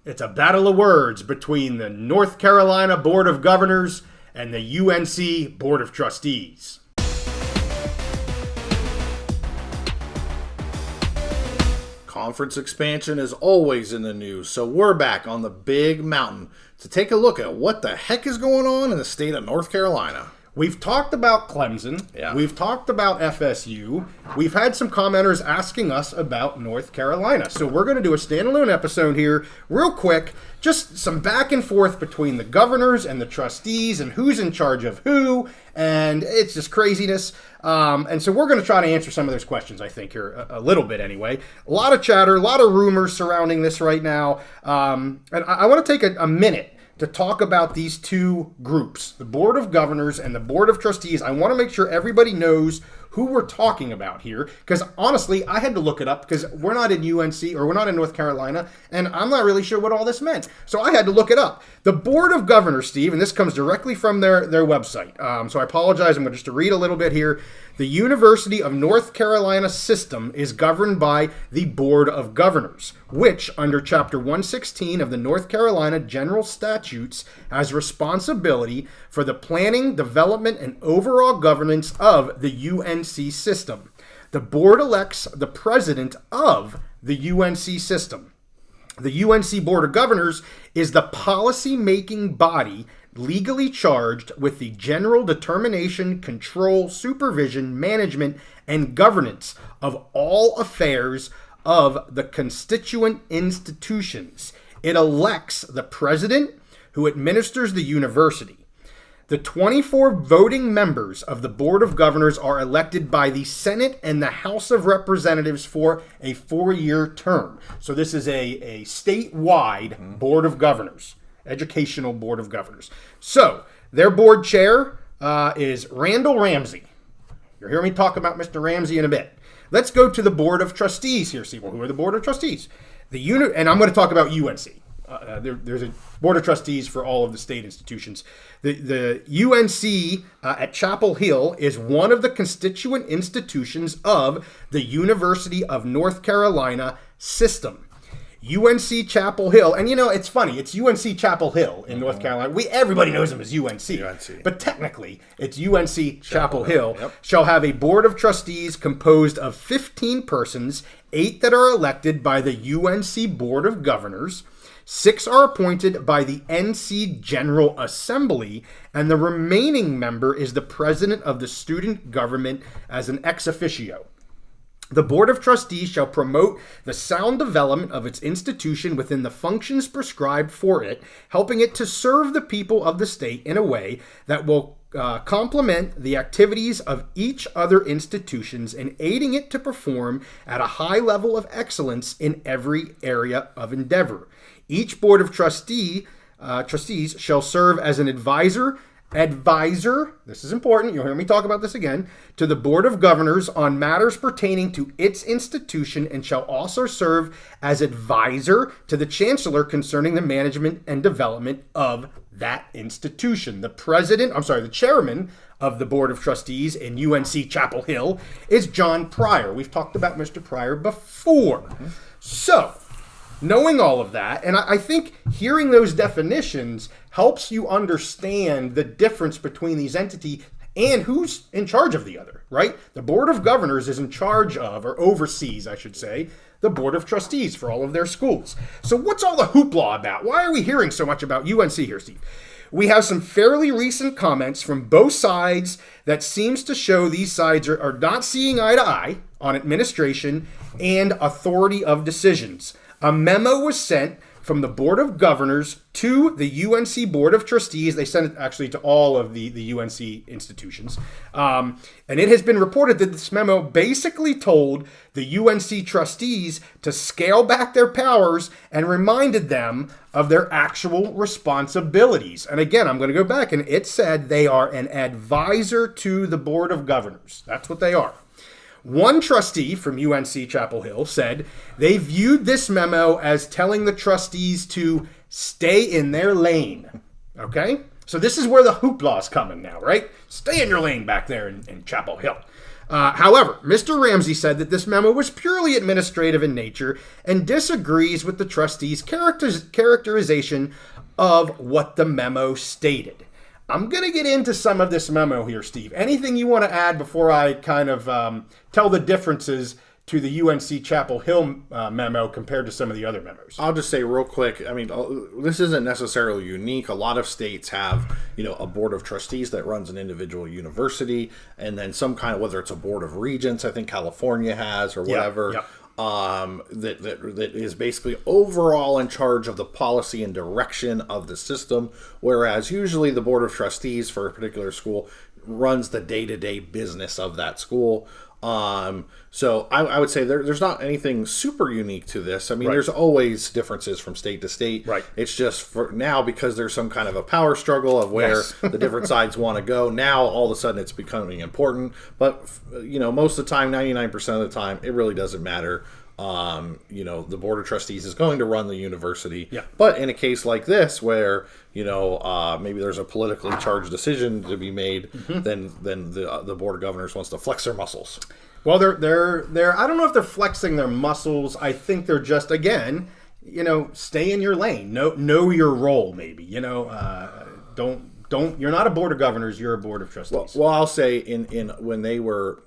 It's a battle of words between the North Carolina Board of Governors and the UNC Board of Trustees. Conference expansion is always in the news, so we're back on the big mountain to take a look at what the heck is going on in the state of North Carolina. We've talked about Clemson. Yeah. We've talked about FSU. We've had some commenters asking us about North Carolina. So we're going to do a standalone episode here real quick. Just some back and forth between the governors and the trustees and who's in charge of who. And it's just craziness. And so we're going to try to answer some of those questions, I think, here a little bit anyway. A lot of chatter, a lot of rumors surrounding this right now. And I want to take a minute to talk about these two groups, the Board of Governors and the Board of Trustees. I want to make sure everybody knows who we're talking about here, because honestly, I had to look it up because we're not in UNC or we're not in North Carolina, and I'm not really sure what all this meant. So I had to look it up. The Board of Governors, Steve, and this comes directly from their website. So I apologize. I'm going just to read a little bit here. The University of North Carolina system is governed by the Board of Governors, which, under Chapter 116 of the North Carolina General Statutes, has responsibility for the planning, development, and overall governance of the UNC system. The board elects the president of the UNC system. The UNC Board of Governors is the policy-making body legally charged with the general determination, control, supervision, management, and governance of all affairs of the constituent institutions. It elects the president, who administers the university. The 24 voting members of the Board of Governors are elected by the Senate and the House of Representatives for a 4-year term. So this is a statewide Board of Governors, educational Board of Governors. So their board chair is Randall Ramsey. You'll hear me talk about Mr. Ramsey in a bit. Let's go to the Board of Trustees here, Steve. Well, who are the Board of Trustees? And I'm going to talk about UNC. There's a Board of Trustees for all of the state institutions. The UNC at Chapel Hill is one of the constituent institutions of the University of North Carolina system. UNC Chapel Hill, and it's funny, it's UNC Chapel Hill in North Carolina. Everybody knows them as UNC. But technically, it's UNC Chapel Hill. Yep. Shall have a Board of Trustees composed of 15 persons, 8 that are elected by the UNC Board of Governors, 6 are appointed by the NC General Assembly, and the remaining member is the president of the student government as an ex officio. The Board of Trustees shall promote the sound development of its institution within the functions prescribed for it, helping it to serve the people of the state in a way that will complement the activities of each other institutions and aiding it to perform at a high level of excellence in every area of endeavor. Each Board of Trustees shall serve as an advisor, this is important, you'll hear me talk about this again, to the Board of Governors on matters pertaining to its institution, and shall also serve as advisor to the Chancellor concerning the management and development of that institution. The chairman of the Board of Trustees in UNC Chapel Hill is John Pryor. We've talked about Mr. Pryor before. So, knowing all of that, and I think hearing those definitions helps you understand the difference between these entities and who's in charge of the other, right? The Board of Governors is in charge of, or oversees, I should say, the Board of Trustees for all of their schools. So what's all the hoopla about? Why are we hearing so much about UNC here, Steve? We have some fairly recent comments from both sides that seems to show these sides are not seeing eye to eye on administration and authority of decisions. A memo was sent from the Board of Governors to the UNC Board of Trustees. They sent it actually to all of the UNC institutions. And it has been reported that this memo basically told the UNC trustees to scale back their powers and reminded them of their actual responsibilities. And again, I'm going to go back, and it said they are an advisor to the Board of Governors. That's what they are. One trustee from UNC Chapel Hill said they viewed this memo as telling the trustees to stay in their lane. Okay? So this is where the hoopla's coming now, right? Stay in your lane back there in Chapel Hill. However, Mr. Ramsey said that this memo was purely administrative in nature and disagrees with the trustees' characterization of what the memo stated. I'm going to get into some of this memo here, Steve. Anything you want to add before I kind of tell the differences to the UNC Chapel Hill memo compared to some of the other memos? I'll just say real quick, I mean, this isn't necessarily unique. A lot of states have, a board of trustees that runs an individual university, and then some kind of, whether it's a board of regents, I think California has, or whatever, that is basically overall in charge of the policy and direction of the system, whereas usually the board of trustees for a particular school runs the day-to-day business of that school. So I would say there's not anything super unique to this. I mean, there's always differences from state to state. Right. It's just for now, because there's some kind of a power struggle of where the different sides want to go. Now, all of a sudden, it's becoming important. But, most of the time, 99% of the time, it really doesn't matter. The board of trustees is going to run the university. Yeah. But in a case like this, where maybe there's a politically charged decision to be made, then the board of governors wants to flex their muscles. Well, they're I don't know if they're flexing their muscles. I think they're just, again, stay in your lane. Know your role. Maybe don't. You're not a board of governors. You're a board of trustees. Well, I'll say in when they were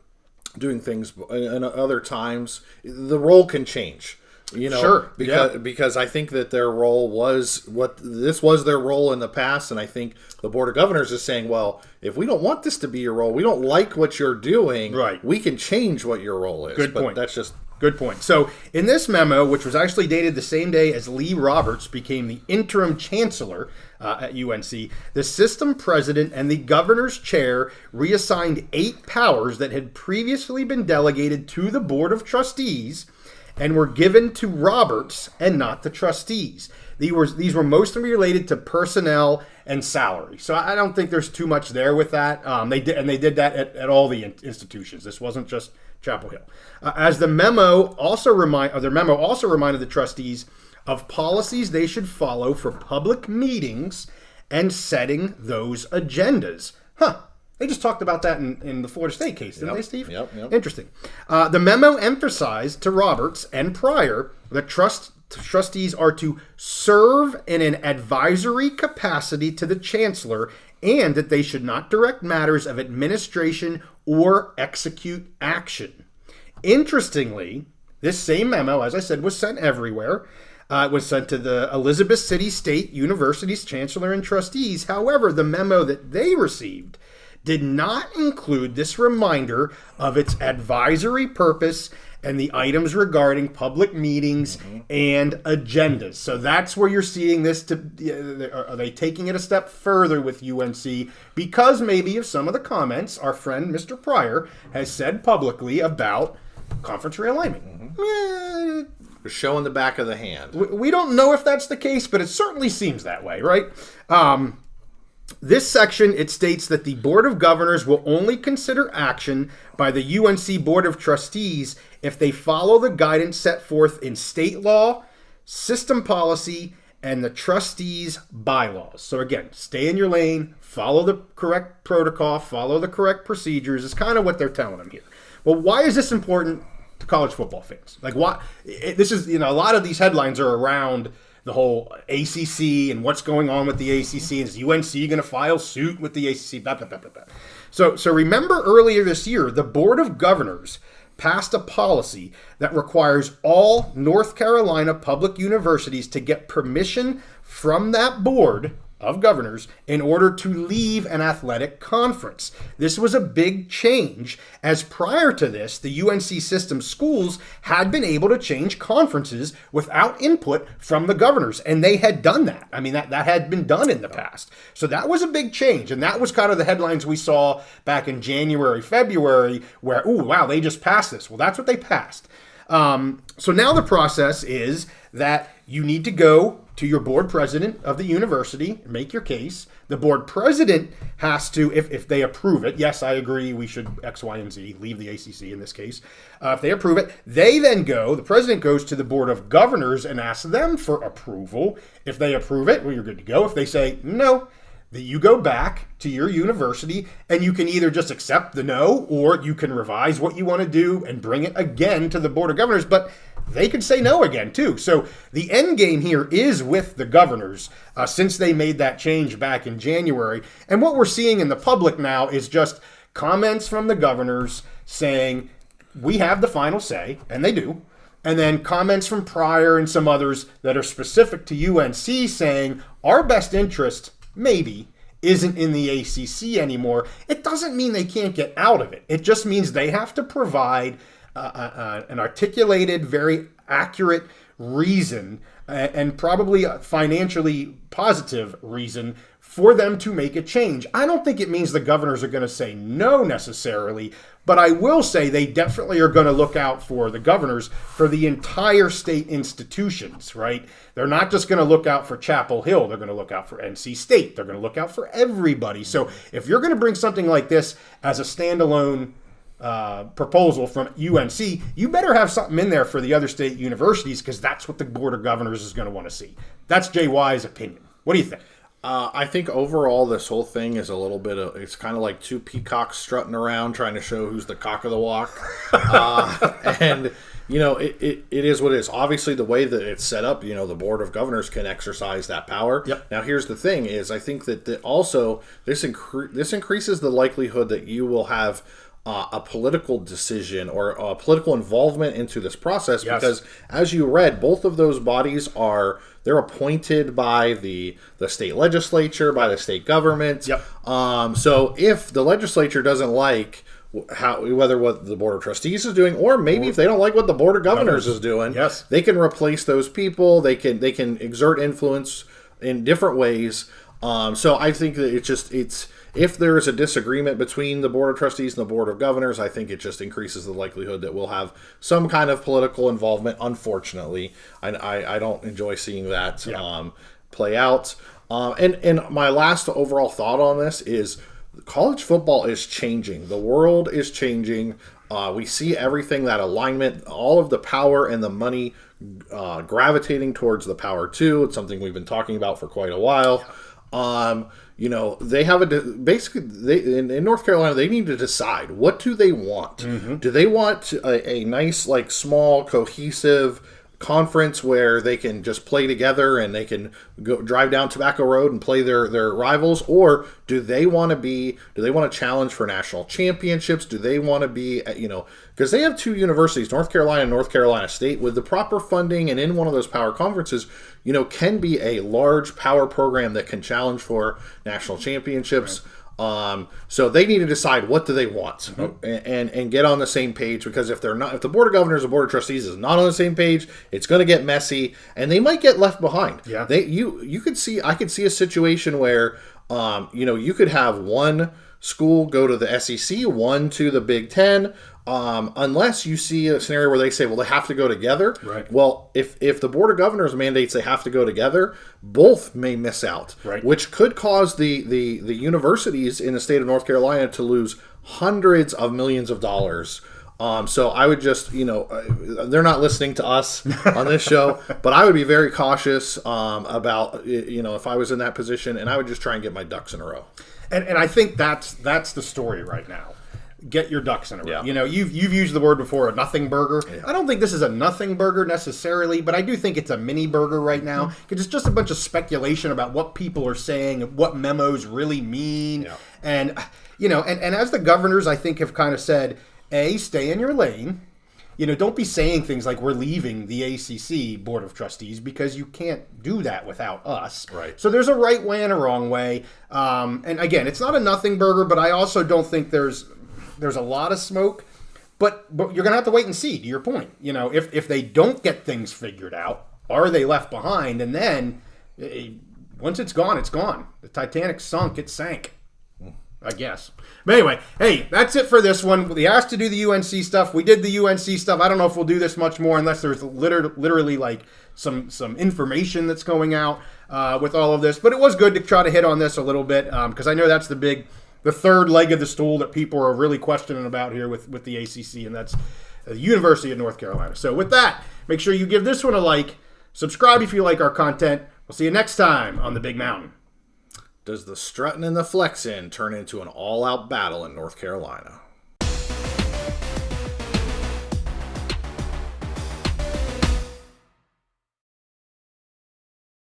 doing things in other times, the role can change. Sure. Because I think that their role was this was their role in the past, and I think the Board of Governors is saying, well, if we don't want this to be your role, we don't like what you're doing, we can change what your role is. Good point. That's just... Good point. So in this memo, which was actually dated the same day as Lee Roberts became the interim chancellor at UNC, the system president and the governor's chair reassigned 8 powers that had previously been delegated to the Board of Trustees and were given to Roberts and not the trustees. These were mostly related to personnel and salary. So I don't think there's too much there with that. They did that at all the institutions. This wasn't just Chapel Hill. As the memo also reminded the trustees of policies they should follow for public meetings and setting those agendas. They just talked about that in the Florida State case, didn't they, Steve? Yep. Interesting. The memo emphasized to Roberts and Pryor that trustees are to serve in an advisory capacity to the chancellor and that they should not direct matters of administration or execute action. Interestingly, this same memo, as I said, was sent everywhere. It was sent to the Elizabeth City State University's chancellor and trustees. However, the memo that they received did not include this reminder of its advisory purpose and the items regarding public meetings and agendas. So that's where you're seeing this. Are they taking it a step further with UNC because maybe of some of the comments our friend Mr. Pryor has said publicly about conference realignment? We're showing the back of the hand. We don't know if that's the case, but it certainly seems that way, right? This section, it states that the Board of Governors will only consider action by the UNC Board of Trustees if they follow the guidance set forth in state law, system policy, and the trustees' bylaws. So again, stay in your lane, follow the correct protocol, follow the correct procedures is kind of what they're telling them here. Well, why is this important to college football fans? Like, this is, a lot of these headlines are around the whole ACC and what's going on with the ACC. Is UNC going to file suit with the ACC? Blah, blah, blah, blah, blah. So remember earlier this year, the Board of Governors passed a policy that requires all North Carolina public universities to get permission from that board of governors in order to leave an athletic conference. This was a big change, as prior to this, the UNC system schools had been able to change conferences without input from the governors, and they had done that. I mean, that had been done in the past. So that was a big change, and that was kind of the headlines we saw back in January, February, where, ooh, wow, they just passed this. Well, that's what they passed. So now the process is that you need to go to your board president of the university, make your case. The board president has to, if they approve it, yes, I agree, we should X, Y, and Z, leave the ACC in this case. If they approve it, the president goes to the Board of Governors and asks them for approval. If they approve it, well, you're good to go. If they say no, that you go back to your university and you can either just accept the no, or you can revise what you want to do and bring it again to the Board of Governors. But they could say no again, too. So the end game here is with the governors since they made that change back in January. And what we're seeing in the public now is just comments from the governors saying, we have the final say, and they do. And then comments from Pryor and some others that are specific to UNC saying, our best interest maybe isn't in the ACC anymore. It doesn't mean they can't get out of it. It just means they have to provide an articulated, very accurate reason and probably a financially positive reason for them to make a change. I don't think it means the governors are going to say no necessarily, but I will say they definitely are going to look out for the governors for the entire state institutions, right? They're not just going to look out for Chapel Hill. They're going to look out for NC State. They're going to look out for everybody. So if you're going to bring something like this as a standalone proposal from UNC, you better have something in there for the other state universities, because that's what the Board of Governors is going to want to see. That's JY's opinion. What do you think? I think overall this whole thing is a little bit of, it's kind of like two peacocks strutting around trying to show who's the cock of the walk. And, you know, it is what it is. Obviously, the way that it's set up, you know, the Board of Governors can exercise that power. Yep. Now, here's the thing is, I think that also this increases the likelihood that you will have a political decision or a political involvement into this process. Yes. Because as you read, both of those bodies they're appointed by the state legislature, by the state government. Yep. So if the legislature doesn't like whether what the Board of Trustees is doing, or maybe if they don't like what the Board of Governors is doing, yes, they can replace those people. They can exert influence in different ways. So I think that if there is a disagreement between the Board of Trustees and the Board of Governors, I think it just increases the likelihood that we'll have some kind of political involvement. Unfortunately, I don't enjoy seeing that play out. And my last overall thought on this is college football is changing. The world is changing. We see everything, that alignment, all of the power and the money gravitating towards the Power 2. It's something we've been talking about for quite a while. You know, they have in North Carolina, they need to decide, what do they want? Mm-hmm. Do they want a nice, like, small, cohesive conference where they can just play together and they can go drive down Tobacco Road and play their rivals? Or do they want to challenge for national championships? Do they want to be, you know, because they have two universities, North Carolina and North Carolina State, with the proper funding and in one of those power conferences, you know, can be a large power program that can challenge for national championships. Right. So they need to decide, what do they want, and get on the same page, because if the Board of Governors and Board of Trustees is not on the same page, it's going to get messy and they might get left behind. Yeah. I could see a situation where, you know, you could have one school go to the SEC, one to the Big Ten, unless you see a scenario where they say, well, they have to go together. Right. Well, if the Board of Governors mandates they have to go together, both may miss out, right, which could cause the universities in the state of North Carolina to lose hundreds of millions of dollars. So I would just, you know, they're not listening to us on this show, but I would be very cautious about, you know, if I was in that position, and I would just try and get my ducks in a row. And I think that's the story right now. Get your ducks in a row. Yeah. You know, you've used the word before, a nothing burger. Yeah. I don't think this is a nothing burger necessarily, but I do think it's a mini burger right now, because it's just a bunch of speculation about what people are saying and what memos really mean. Yeah. And, you know, and as the governors, I think, have kind of said, stay in your lane. You know, don't be saying things like, we're leaving the ACC Board of Trustees, because you can't do that without us. Right. So there's a right way and a wrong way. And again, it's not a nothing burger, but I also don't think there's a lot of smoke. But you're going to have to wait and see, to your point. You know, if they don't get things figured out, are they left behind? And then once it's gone, it's gone. The Titanic sunk, it sank, I guess. But anyway, hey, that's it for this one. We asked to do the UNC stuff. We did the UNC stuff. I don't know if we'll do this much more unless there's literally like some information that's going out with all of this. But it was good to try to hit on this a little bit, because I know that's the third leg of the stool that people are really questioning about here with the ACC, and that's the University of North Carolina. So with that, make sure you give this one a like. Subscribe if you like our content. We'll see you next time on The Big Mountain. Does the strutting and the flexing turn into an all-out battle in North Carolina?